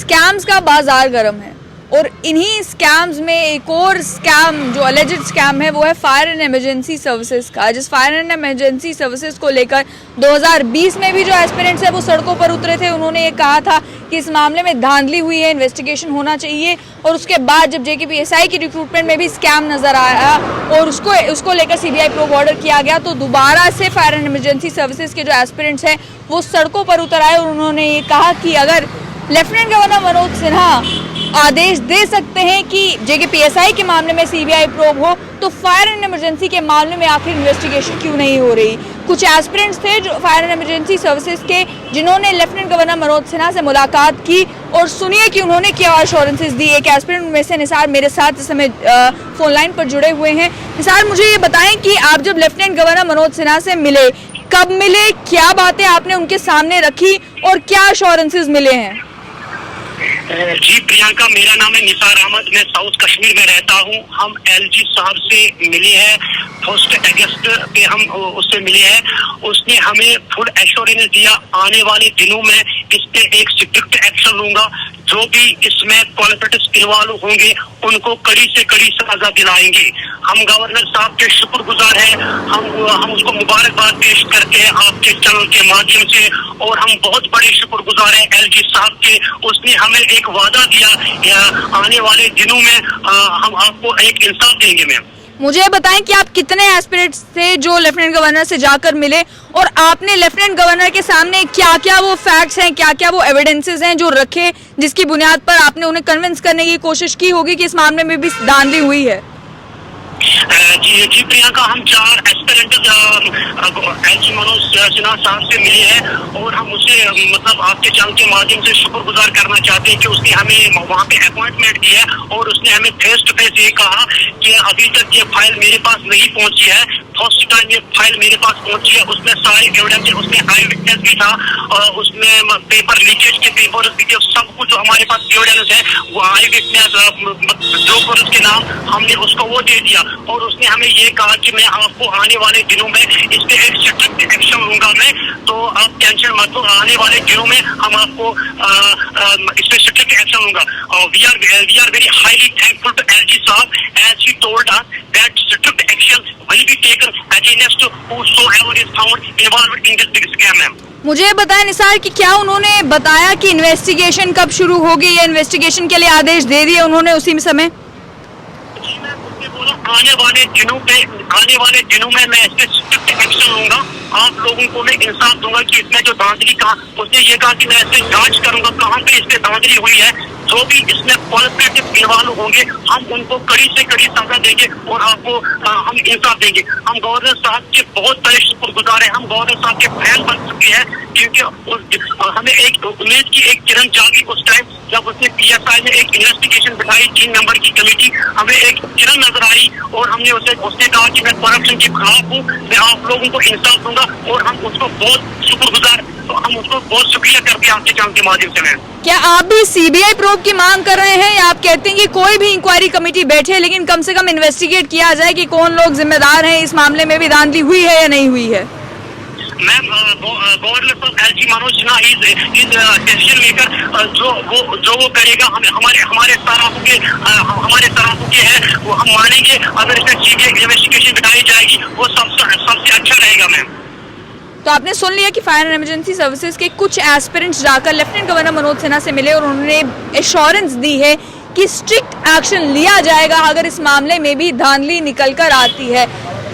Scams का बाजार गर्म है और इन्हीं स्कैम्स में एक और स्कैम जो अलेजिड स्कैम है वो है फायर एंड इमरजेंसी सर्विसेज का। जिस फायर एंड इमरजेंसी सर्विसेज को लेकर 2020 में भी जो एस्पिरेंट्स है वो सड़कों पर उतरे थे। उन्होंने ये कहा था कि इस मामले में धांधली हुई है, इन्वेस्टिगेशन होना चाहिए। और उसके बाद जब JKPSI की रिक्रूटमेंट में भी स्कैम नजर आया और उसको लेकर CBI प्रोब ऑर्डर किया गया तो दोबारा से फायर एंड इमरजेंसी सर्विसेज के जो एस्पिरेंट्स हैं वो सड़कों पर उतर आए और उन्होंने ये कहा कि अगर लेफ्टिनेंट गवर्नर मनोज सिन्हा आदेश दे सकते हैं कि JKPSI के मामले में CBI प्रोब हो तो फायर एंड इमरजेंसी के मामले में आखिर इन्वेस्टिगेशन क्यों नहीं हो रही। कुछ एस्पिरेंट्स थे जो फायर एंड इमरजेंसी सर्विसेज के जिन्होंने लेफ्टिनेंट गवर्नर मनोज सिन्हा से मुलाकात की और सुनिए कि उन्होंने क्या अश्योरेंसेस दी। एक एस्पिरेंट में से निसार मेरे साथ इस समय फोन लाइन पर जुड़े हुए हैं। निसार, मुझे ये बताएं कि आप जब लेफ्टिनेंट गवर्नर मनोज सिन्हा से मिले, कब मिले, क्या बातें आपने उनके सामने रखी और क्या अश्योरेंसेस मिले हैं? जी प्रियंका, मेरा नाम है निसार अहमद, मैं साउथ कश्मीर में रहता हूँ। हम LG साहब से मिले हैं 1 अगस्त पे, हम उससे मिले हैं। उसने हमें फुल एश्योरेंस दिया आने वाले दिनों में इस पे एक स्ट्रिक्ट एक्शन लूंगा। जो भी इसमें कॉन्फ्लिक्ट्स इन्वॉल्व होंगे उनको कड़ी से कड़ी सजा दिलाएंगे। हम गवर्नर साहब के शुक्रगुजार हैं, हम उसको मुबारकबाद पेश करते हैं आपके चैनल के माध्यम से और हम बहुत बड़े शुक्रगुजार हैं LG साहब के। उसने हमें एक वादा दिया आने वाले दिनों में हम आपको एक इंसाफ देंगे। मैम, मुझे बताएं कि आप कितने एस्पिरेंट्स थे जो लेफ्टिनेंट गवर्नर से जाकर मिले और आपने लेफ्टिनेंट गवर्नर के सामने क्या क्या वो फैक्ट्स हैं, क्या क्या वो एविडेंसेस हैं जो रखे जिसकी बुनियाद पर आपने उन्हें कन्विंस करने की कोशिश की होगी कि इस मामले में भी धांधली हुई है? जी प्रियंका, हम 4 एस्पिरेंट LG मनोज सिन्हा साहब से मिले हैं और हम उसे मतलब आपके चैनल के माध्यम से शुक्रगुजार करना चाहते हैं कि उसने हमें वहाँ पे अपॉइंटमेंट दी है और उसने हमें फेस टू फेस ये कहा कि अभी तक ये फाइल मेरे पास नहीं पहुँची है। फर्स्ट टाइम ये फाइल मेरे पास पहुँची है। उसमें सारे एविडेंस, उसमें आई विटनेस भी था और उसमें पेपर लीकेज के पेपर सब कुछ जो हमारे पास एविडेंस है वो आई विटनेस जो उसके नाम हमने उसको वो दे दिया। और उसने हमें ये कहा कि मैं आपको आने वाले दिनों में इस पे एक स्ट्रिक्ट एक्शन लूंगा मैं, तो आप टेंशन मत लो, आने वाले दिनों में हम आपको इस पे स्ट्रिक्ट एक्शन लूंगा। We are very highly thankful to LG साहब as he told us that strict action will be taken against whosoever is found involved in this big scam। Ma'am, मुझे बताएं निसार कि क्या उन्होंने बताया कि इन्वेस्टिगेशन कब शुरू होगी या इन्वेस्टिगेशन के लिए आदेश दे दिए उन्होंने उसी समय? आने वाले दिनों में मैं इसमें स्ट्रिक्ट एक्शन लूंगा। आप लोगों को मैं इंसाफ दूंगा कि इसमें जो धांधली कहा, उसने ये कहा कि मैं इसमें जांच करूंगा कहाँ पे इसमें धांधली हुई है। जो भी इसमें क्वालिफिकेटिव इन्वॉल्व होंगे हम उनको कड़ी से कड़ी सजा देंगे और आपको हम इंसाफ देंगे। हम गवर्नर साहब के बहुत बड़े शुक्रगुजार हैं। हम गवर्नर साहब के फैन बन चुके हैं क्योंकि हमें एक उम्मीद की एक किरण जागी उस टाइम जब उसने PSI में एक इन्वेस्टिगेशन बिठाई 3 मेंबर की कमेटी। हमें एक किरण नजर आई और हमने उसने कहा कि मैं करप्शन के खिलाफ हूँ, मैं आप लोगों को इंसाफ दूंगा और हम उसको बहुत शुक्रगुजार, हम उसको बहुत शुक्रिया करते हैं आपके चैनल के माध्यम से। मैम, क्या आप भी CBI प्रोब की मांग कर रहे हैं या आप कहते हैं कि कोई भी इंक्वायरी कमेटी बैठे लेकिन कम से कम इन्वेस्टिगेट किया जाए कि कौन लोग जिम्मेदार हैं, इस मामले में भी धांधली हुई है या नहीं हुई है? मैम, गवर्नर साहब LG Manoj Sinha is decision maker. जो वो करेगा हमारे सराहों के हैं वो हम मानेंगे। अगर इसमें CBI इन्वेस्टिगेशन बिठाई जाएगी वो सबसे अच्छा रहेगा। मैम, तो आपने सुन लिया कि फायर एंड इमरजेंसी सर्विसेज के कुछ एस्पिरेंट्स जाकर लेफ्टिनेंट गवर्नर मनोज सिन्हा से मिले और उन्होंने एश्योरेंस दी है कि स्ट्रिक्ट एक्शन लिया जाएगा अगर इस मामले में भी धांधली निकल कर आती है।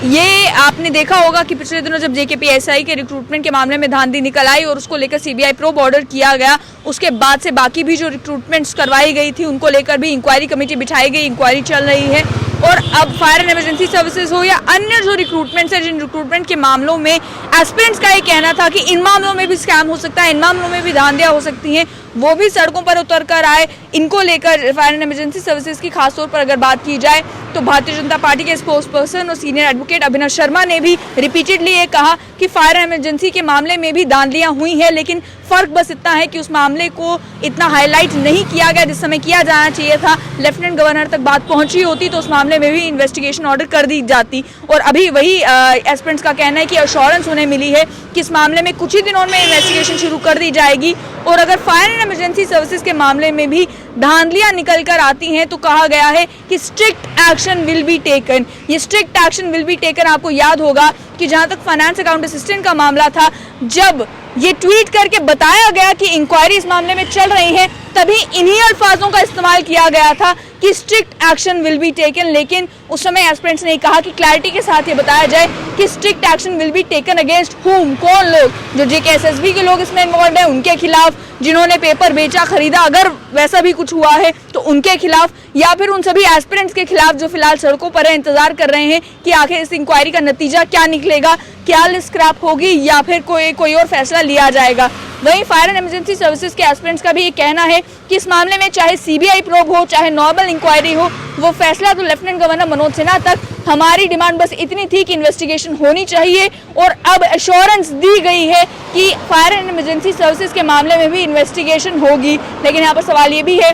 ये आपने देखा होगा कि पिछले दिनों जब JKPSI के रिक्रूटमेंट के मामले में धांधली निकल आई और उसको लेकर CBI प्रोब ऑर्डर किया गया, उसके बाद से बाकी भी जो रिक्रूटमेंट्स करवाई गई थी उनको लेकर भी इंक्वायरी कमेटी बिठाई गई, इंक्वायरी चल रही है। और अब फायर एंड इमरजेंसी सर्विसेज हो या अन्य जो रिक्रूटमेंट्स है, जिन रिक्रूटमेंट के मामलों में एस्पिरेंट्स का ये कहना था कि इन मामलों में भी स्कैम हो सकता है, इन मामलों में भी धांधलियां हो सकती हैं, वो भी सड़कों पर उतर कर आए। इनको लेकर फायर एंड इमरजेंसी सर्विसेज की खासतौर पर अगर बात की जाए तो भारतीय जनता पार्टी के स्पोक्स पर्सन और सीनियर एडवोकेट अभिनव शर्मा ने भी रिपीटेडली ये कहा कि फायर एंड इमरजेंसी के मामले में भी धांधलियां हुई हैं, लेकिन फर्क बस इतना है कि उस मामले को इतना हाईलाइट नहीं किया गया जिस समय किया जाना चाहिए था। लेफ्टिनेंट गवर्नर तक बात पहुंची होती तो उस मामले में भी इन्वेस्टिगेशन ऑर्डर कर दी जाती। और अभी वही एस्पिरेंट्स का कहना है कि अश्योरेंस उन्हें मिली है कि इस मामले में कुछ ही दिनों में इन्वेस्टिगेशन शुरू कर दी जाएगी और अगर फायर एंड इमरजेंसी सर्विसेज के मामले में भी धांधलियां निकल कर आती हैं तो कहा गया है कि strict action will be taken. ये strict action will be taken, आपको याद होगा कि जहां तक फाइनेंस अकाउंट असिस्टेंट का मामला था, जब ये ट्वीट करके बताया गया कि इंक्वायरी इस मामले में चल रही है, तभी इन्हीं अल्फाजों का इस्तेमाल किया गया था कि strict action will be taken. लेकिन उस समय एस्पिरेंट्स ने कहा कि क्लैरिटी के साथ ये बताया जाए कि strict action will be taken against हुम, कौन लोग, जो जेकेएसएसबी के लोग इसमें इन्वॉल्व है उनके खिलाफ, जिन्होंने पेपर बेचा खरीदा, अगर वैसा भी कुछ हुआ है तो उनके खिलाफ, या फिर उन सभी एस्पिरेंट्स के खिलाफ जो फिलहाल सड़कों पर है, इंतजार कर रहे हैं कि आखिर इस इंक्वायरी का नतीजा क्या निकलेगा, क्या लिस्ट स्क्रैप होगी या फिर कोई और फैसला लिया जाएगा। वहीं फायर एंड इमरजेंसी सर्विसेज के एस्पिरेंट्स का भी ये कहना है कि इस मामले में चाहे सीबीआई प्रोब हो, चाहे नॉर्मल इंक्वायरी हो, वो फैसला तो लेफ्टिनेंट गवर्नर मनोज सिन्हा तक, हमारी डिमांड बस इतनी थी कि इन्वेस्टिगेशन होनी चाहिए और अब एश्योरेंस दी गई है कि फायर एंड इमरजेंसी सर्विसेज के मामले में भी इन्वेस्टिगेशन होगी। लेकिन यहाँ पर सवाल ये भी है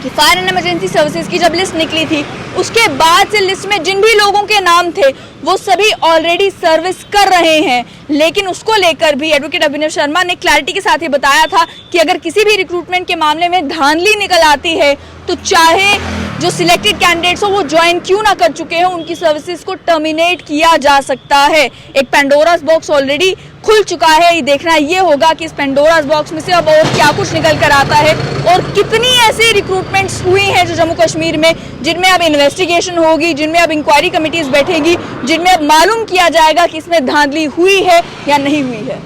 कि फायर एंड इमरजेंसी सर्विसेज की जब लिस्ट निकली थी, उसके बाद से लिस्ट में जिन भी लोगों के नाम थे वो सभी ऑलरेडी सर्विस कर रहे हैं। लेकिन उसको लेकर भी एडवोकेट अभिनव शर्मा ने क्लैरिटी के साथ ये बताया था कि अगर किसी भी रिक्रूटमेंट के मामले में धांधली निकल आती है तो चाहे जो सिलेक्टेड कैंडिडेट्स हो वो ज्वाइन क्यों ना कर चुके हैं, उनकी सर्विसेज को टर्मिनेट किया जा सकता है। एक पेंडोरास बॉक्स ऑलरेडी खुल चुका है, ये देखना ये होगा कि इस पेंडोरास बॉक्स में से अब और क्या कुछ निकल कर आता है और कितनी ऐसी रिक्रूटमेंट्स हुई हैं जो जम्मू कश्मीर में, जिनमें अब इन्वेस्टिगेशन होगी, जिनमें अब इंक्वायरी कमेटीज बैठेगी, जिनमें अब मालूम किया जाएगा कि इसमें धांधली हुई है या नहीं हुई है।